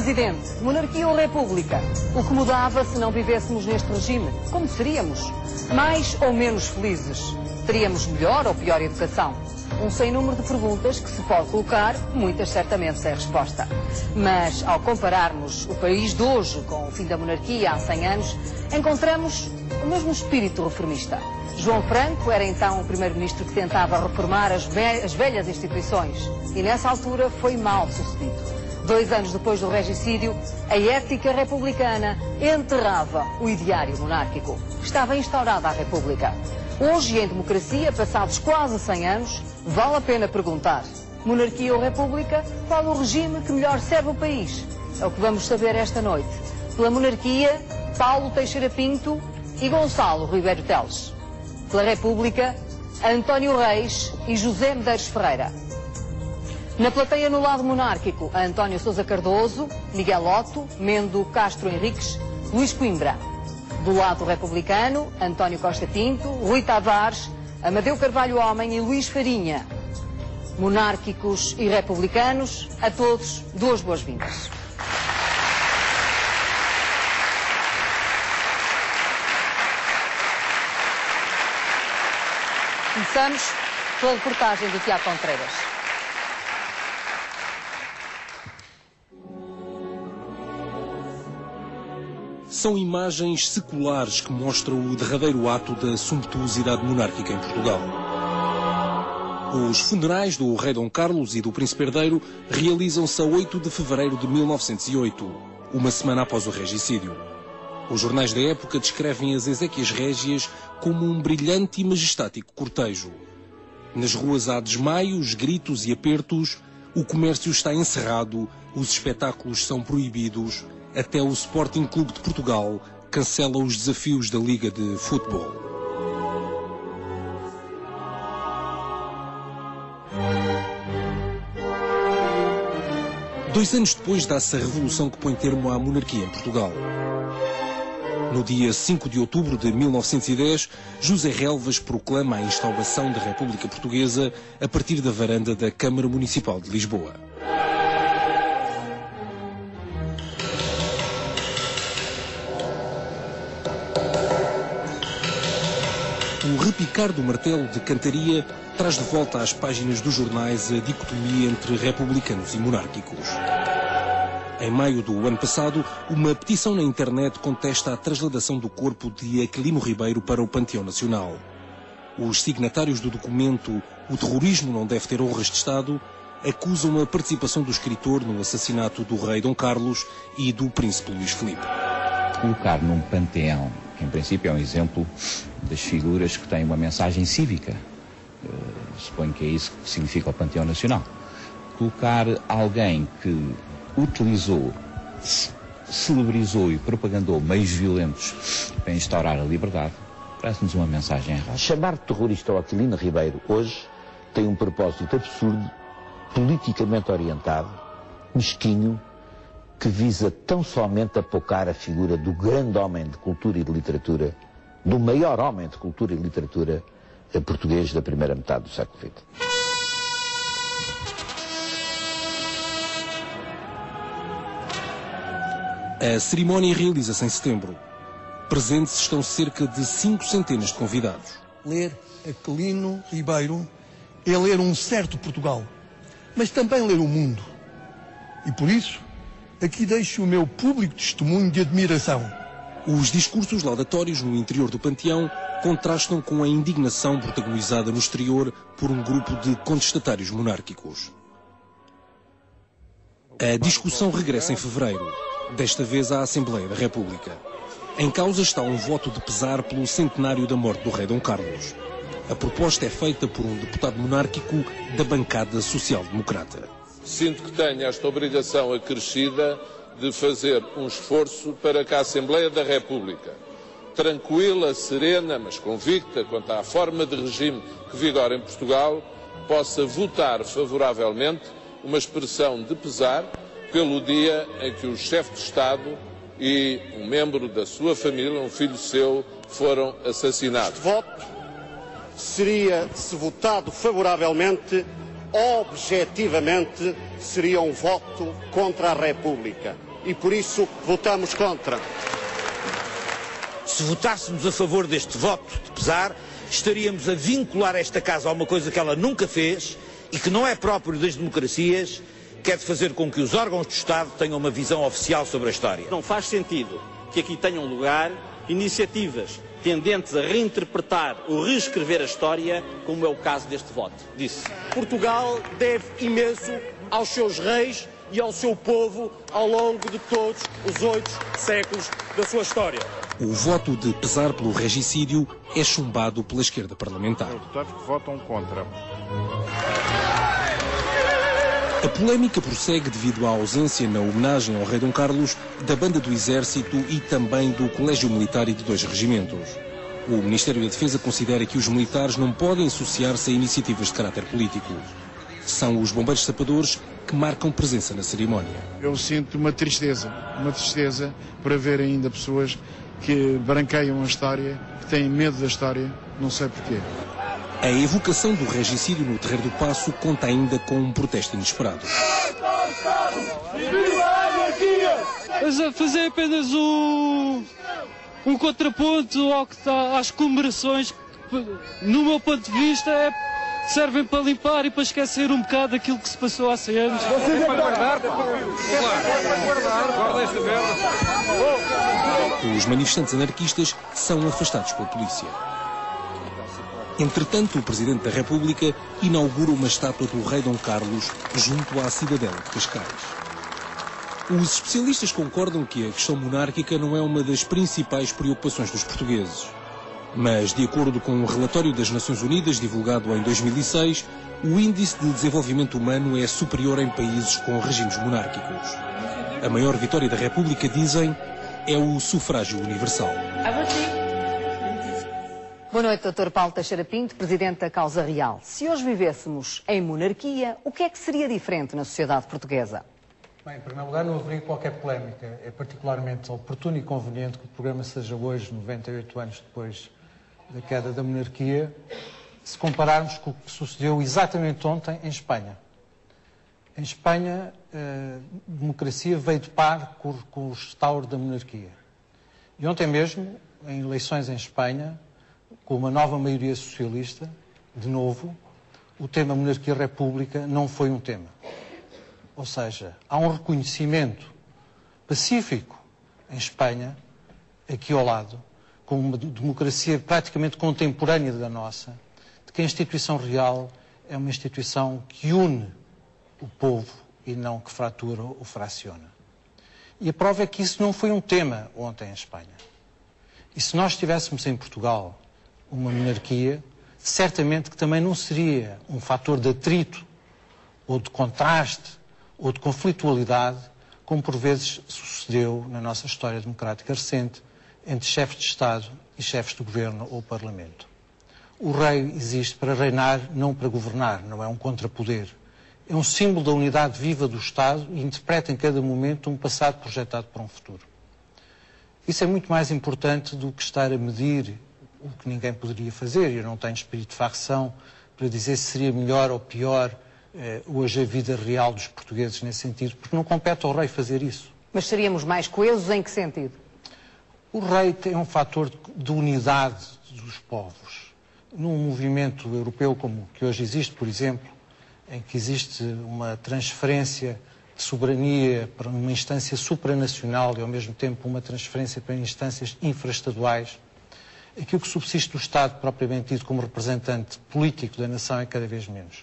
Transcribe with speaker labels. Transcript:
Speaker 1: Presidente, monarquia ou república? O que mudava se não vivêssemos neste regime? Como seríamos? Mais ou menos felizes? Teríamos melhor ou pior educação? Um sem número de perguntas que se pode colocar, muitas certamente sem resposta. Mas, ao compararmos o país de hoje com o fim da monarquia há 100 anos, encontramos o mesmo espírito reformista. João Franco era então o primeiro-ministro que tentava reformar as velhas instituições e nessa altura foi mal sucedido. 2 anos depois do regicídio, a ética republicana enterrava o ideário monárquico. Estava instaurada a República. Hoje, em democracia, passados quase 100 anos, vale a pena perguntar: monarquia ou república? Qual o regime que melhor serve o país? É o que vamos saber esta noite. Pela monarquia, Paulo Teixeira Pinto e Gonçalo Ribeiro Teles. Pela república, António Reis e José Medeiros Ferreira. Na plateia, no lado monárquico, António Sousa Cardoso, Miguel Otto, Mendo Castro Henriques, Luís Coimbra. Do lado republicano, António Costa Pinto, Rui Tavares, Amadeu Carvalho Homem e Luís Farinha. Monárquicos e republicanos, a todos, 2 boas-vindas. Começamos pela reportagem do Tiago Contreiras.
Speaker 2: São imagens seculares que mostram o derradeiro ato da sumptuosidade monárquica em Portugal. Os funerais do rei Dom Carlos e do príncipe herdeiro realizam-se a 8 de fevereiro de 1908, uma semana após o regicídio. Os jornais da época descrevem as exéquias régias como um brilhante e majestático cortejo. Nas ruas há desmaios, gritos e apertos, o comércio está encerrado, os espetáculos são proibidos, até o Sporting Clube de Portugal cancela os desafios da Liga de Futebol. Dois anos depois dá-se a revolução que põe termo à monarquia em Portugal. No dia 5 de outubro de 1910, José Relvas proclama a instauração da República Portuguesa a partir da varanda da Câmara Municipal de Lisboa. O repicar do martelo de cantaria traz de volta às páginas dos jornais a dicotomia entre republicanos e monárquicos. Em maio do ano passado, uma petição na internet contesta a trasladação do corpo de Aquilino Ribeiro para o Panteão Nacional. Os signatários do documento "O terrorismo não deve ter honras de Estado" acusam a participação do escritor no assassinato do rei Dom Carlos e do príncipe Luís Filipe.
Speaker 3: Colocar num panteão, que em princípio é um exemplo das figuras que têm uma mensagem cívica, suponho que é isso que significa o Panteão Nacional, colocar alguém que utilizou, celebrizou e propagandou meios violentos para instaurar a liberdade, parece-nos uma mensagem errada.
Speaker 4: Chamar de terrorista ao Aquilino Ribeiro hoje tem um propósito absurdo, politicamente orientado, mesquinho, que visa tão somente apocar a figura do grande homem de cultura e de literatura, do maior homem de cultura e literatura português da primeira metade do século XX.
Speaker 2: A cerimónia realiza-se em setembro. Presentes estão cerca de 5 centenas de convidados.
Speaker 5: Ler Aquilino Ribeiro é ler um certo Portugal, mas também ler o mundo. E por isso, aqui deixo o meu público testemunho de admiração.
Speaker 2: Os discursos laudatórios no interior do panteão contrastam com a indignação protagonizada no exterior por um grupo de contestatários monárquicos. A discussão regressa em fevereiro, desta vez à Assembleia da República. Em causa está um voto de pesar pelo centenário da morte do rei Dom Carlos. A proposta é feita por um deputado monárquico da bancada social-democrata.
Speaker 6: Sinto que tenho esta obrigação acrescida de fazer um esforço para que a Assembleia da República, tranquila, serena, mas convicta quanto à forma de regime que vigora em Portugal, possa votar favoravelmente uma expressão de pesar pelo dia em que o chefe de Estado e um membro da sua família, um filho seu, foram assassinados.
Speaker 7: Este voto seria, se votado favoravelmente, objetivamente seria um voto contra a República. e por isso votamos contra.
Speaker 8: Se votássemos a favor deste voto de pesar, estaríamos a vincular esta Casa a uma coisa que ela nunca fez e que não é próprio das democracias, que é de fazer com que os órgãos do Estado tenham uma visão oficial sobre a história.
Speaker 9: Não faz sentido que aqui tenham lugar iniciativas tendentes a reinterpretar ou reescrever a história, como é o caso deste voto. Disse:
Speaker 7: Portugal deve imenso aos seus reis e ao seu povo ao longo de todos os 8 séculos da sua história.
Speaker 2: O voto de pesar pelo regicídio é chumbado pela esquerda parlamentar.
Speaker 10: Os deputados que votam contra.
Speaker 2: A polémica prossegue devido à ausência na homenagem ao rei Dom Carlos da Banda do Exército e também do Colégio Militar e de 2 regimentos. O Ministério da Defesa considera que os militares não podem associar-se a iniciativas de caráter político. São os bombeiros sapadores que marcam presença na cerimónia.
Speaker 10: Eu sinto uma tristeza por haver ainda pessoas que branqueiam a história, que têm medo da história, não sei porquê.
Speaker 2: A evocação do regicídio no Terreiro do Paço conta ainda com um protesto inesperado.
Speaker 11: Mas a fazer apenas um contraponto ao que está às comemorações, que, no meu ponto de vista, servem para limpar e para esquecer um bocado aquilo que se passou há 100 anos.
Speaker 2: Os manifestantes anarquistas são afastados pela polícia. Entretanto, o Presidente da República inaugura uma estátua do rei Dom Carlos junto à Cidadela de Cascais. Os especialistas concordam que a questão monárquica não é uma das principais preocupações dos portugueses. Mas, de acordo com um relatório das Nações Unidas divulgado em 2006, o índice de desenvolvimento humano é superior em países com regimes monárquicos. A maior vitória da República, dizem, é o sufrágio universal.
Speaker 1: Boa noite, Dr. Paulo Teixeira Pinto, Presidente da Causa Real. Se hoje vivêssemos em monarquia, o que é que seria diferente na sociedade portuguesa?
Speaker 12: Bem, em primeiro lugar, não haveria qualquer polémica. É particularmente oportuno e conveniente que o programa seja hoje, 98 anos depois da queda da monarquia, se compararmos com o que sucedeu exatamente ontem em Espanha. Em Espanha, a democracia veio de par com o restauro da monarquia. E ontem mesmo, em eleições em Espanha, com uma nova maioria socialista, de novo, o tema monarquia-república não foi um tema. Ou seja, há um reconhecimento pacífico em Espanha, aqui ao lado, com uma democracia praticamente contemporânea da nossa, de que a instituição real é uma instituição que une o povo e não que fratura ou fraciona. E a prova é que isso não foi um tema ontem em Espanha. E se nós tivéssemos em Portugal uma monarquia, certamente que também não seria um fator de atrito, ou de contraste, ou de conflitualidade, como por vezes sucedeu na nossa história democrática recente, entre chefes de Estado e chefes de governo ou parlamento. O rei existe para reinar, não para governar, não é um contrapoder. É um símbolo da unidade viva do Estado e interpreta em cada momento um passado projetado para um futuro. Isso é muito mais importante do que estar a medir o que ninguém poderia fazer. Eu não tenho espírito de facção para dizer se seria melhor ou pior hoje a vida real dos portugueses nesse sentido, porque não compete ao rei fazer isso.
Speaker 1: Mas seríamos mais coesos em que sentido?
Speaker 12: O rei tem um fator de unidade dos povos. Num movimento europeu como o que hoje existe, por exemplo, em que existe uma transferência de soberania para uma instância supranacional e, ao mesmo tempo, uma transferência para instâncias infraestaduais, aquilo que subsiste do Estado propriamente dito como representante político da nação é cada vez menos.